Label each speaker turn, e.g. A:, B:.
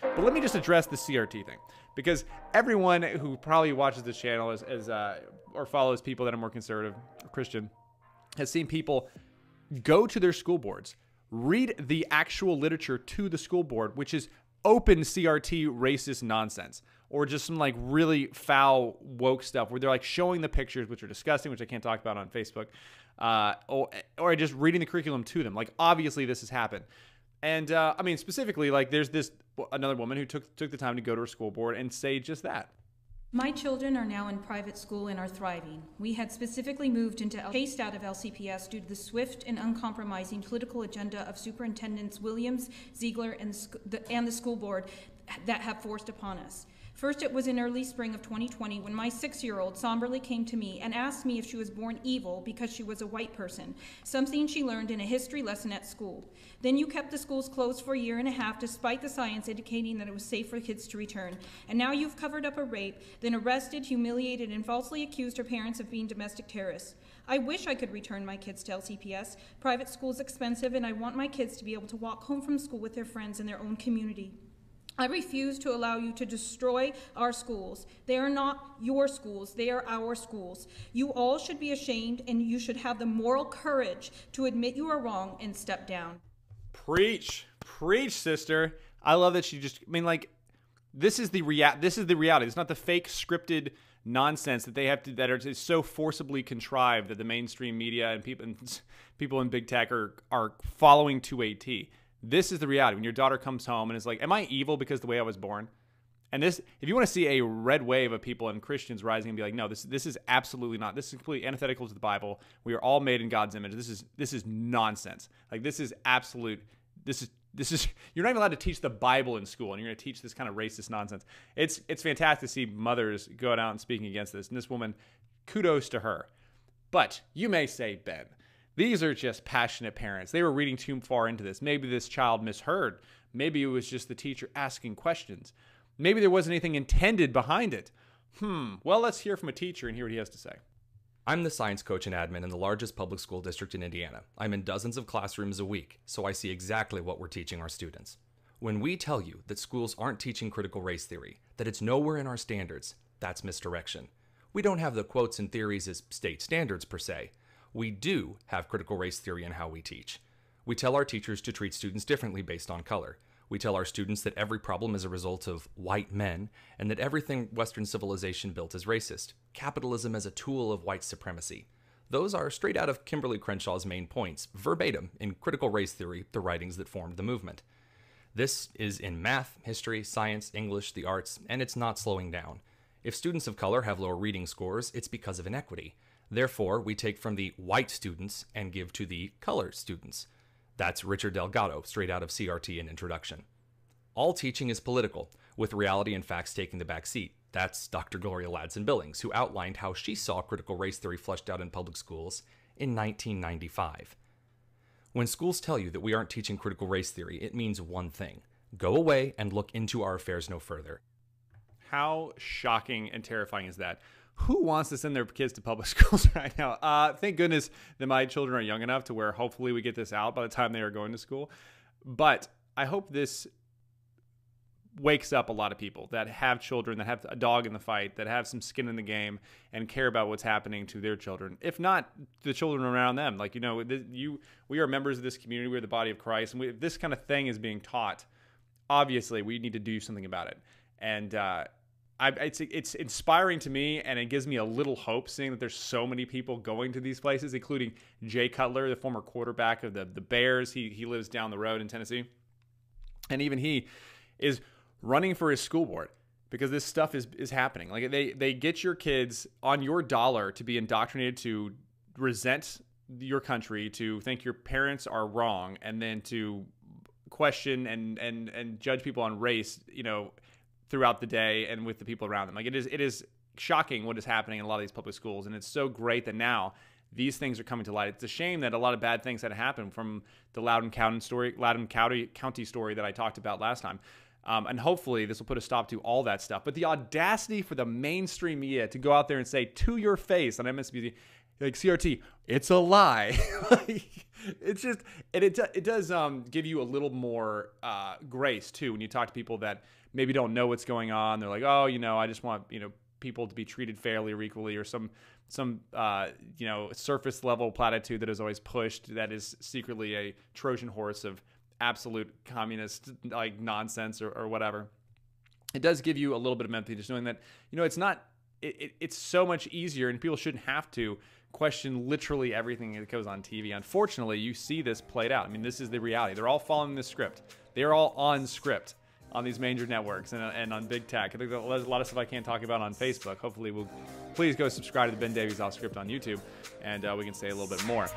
A: But let me just address the CRT thing, because everyone who probably watches this channel or follows people that are more conservative or Christian has seen people go to their school boards, read the actual literature to the school board, which is open CRT racist nonsense, or just some like really foul woke stuff where they're like showing the pictures, which are disgusting, which I can't talk about on Facebook, or just reading the curriculum to them. Like, obviously this has happened. And I mean, specifically, like, there's another woman who took the time to go to her school board and say just that.
B: My children are now in private school and are thriving. We had specifically moved chased out of LCPS due to the swift and uncompromising political agenda of Superintendents Williams, Ziegler, and the school board that have forced upon us. First, it was in early spring of 2020 when my 6-year-old somberly came to me and asked me if she was born evil because she was a white person, something she learned in a history lesson at school. Then you kept the schools closed for a year and a half despite the science indicating that it was safe for kids to return. And now you've covered up a rape, then arrested, humiliated, and falsely accused her parents of being domestic terrorists. I wish I could return my kids to LCPS. Private school is expensive, and I want my kids to be able to walk home from school with their friends in their own community. I refuse to allow you to destroy our schools. They are not your schools, they are our schools. You all should be ashamed, and you should have the moral courage to admit you are wrong and step down.
A: Preach, sister. I love that she just, I mean, like, this is the reality. It's not the fake scripted nonsense that they have to, that are so forcibly contrived that the mainstream media and people in big tech are following to a T. This is the reality. When your daughter comes home and is like, am I evil because of the way I was born? And this, if you want to see a red wave of people and Christians rising and be like, no, this is absolutely not. This is completely antithetical to the Bible. We are all made in God's image. This is nonsense. Like, this is absolute. This is you're not even allowed to teach the Bible in school, and you're going to teach this kind of racist nonsense. It's fantastic to see mothers going out and speaking against this. And this woman, kudos to her. But you may say, Ben, these are just passionate parents. They were reading too far into this. Maybe this child misheard. Maybe it was just the teacher asking questions. Maybe there wasn't anything intended behind it. Well, let's hear from a teacher and hear what he has to say.
C: I'm the science coach and admin in the largest public school district in Indiana. I'm in dozens of classrooms a week, so I see exactly what we're teaching our students. When we tell you that schools aren't teaching critical race theory, that it's nowhere in our standards, that's misdirection. We don't have the quotes and theories as state standards per se. We do have critical race theory in how we teach. We tell our teachers to treat students differently based on color. We tell our students that every problem is a result of white men, and that everything Western civilization built is racist. Capitalism as a tool of white supremacy. Those are straight out of Kimberly Crenshaw's main points, verbatim in Critical Race Theory, the writings that formed the movement. This is in math, history, science, English, the arts, and it's not slowing down. If students of color have lower reading scores, it's because of inequity. Therefore, we take from the white students and give to the colored students. That's Richard Delgado, straight out of CRT and Introduction. All teaching is political, with reality and facts taking the back seat. That's Dr. Gloria Ladson-Billings, who outlined how she saw critical race theory fleshed out in public schools in 1995. When schools tell you that we aren't teaching critical race theory, it means one thing. Go away and look into our affairs no further.
A: How shocking and terrifying is that? Who wants to send their kids to public schools right now? Thank goodness that my children are young enough to where hopefully we get this out by the time they are going to school. But I hope this wakes up a lot of people that have children, that have a dog in the fight, that have some skin in the game and care about what's happening to their children. If not, the children around them. Like, you know, we are members of this community. We're the body of Christ. And if this kind of thing is being taught, obviously we need to do something about it. And, it's inspiring to me, and it gives me a little hope seeing that there's so many people going to these places, including Jay Cutler, the former quarterback of the Bears. He lives down the road in Tennessee. And even he is running for his school board because this stuff is happening. Like, they get your kids on your dollar to be indoctrinated to resent your country, to think your parents are wrong, and then to question and judge people on race, you know, throughout the day and with the people around them. Like, it is shocking what is happening in a lot of these public schools, and it's so great that now these things are coming to light. It's a shame that a lot of bad things had happened from the Loudoun County story that I talked about last time. And hopefully this will put a stop to all that stuff. But the audacity for the mainstream media to go out there and say to your face on MSNBC, like CRT, it's a lie. Like, it's just, and it does give you a little more grace too when you talk to people that maybe don't know what's going on. They're like, oh, I just want people to be treated fairly or equally, or some surface level platitude that is always pushed that is secretly a Trojan horse of absolute communist like nonsense or whatever. It does give you a little bit of empathy just knowing that it's not. It's so much easier, and people shouldn't have to question literally everything that goes on TV. Unfortunately, you see this played out. I mean, this is the reality. They're all following the script. They're all on script on these major networks and on big tech. I think there's a lot of stuff I can't talk about on Facebook. Hopefully, please go subscribe to the Ben Davies Off Script on YouTube, and we can say a little bit more.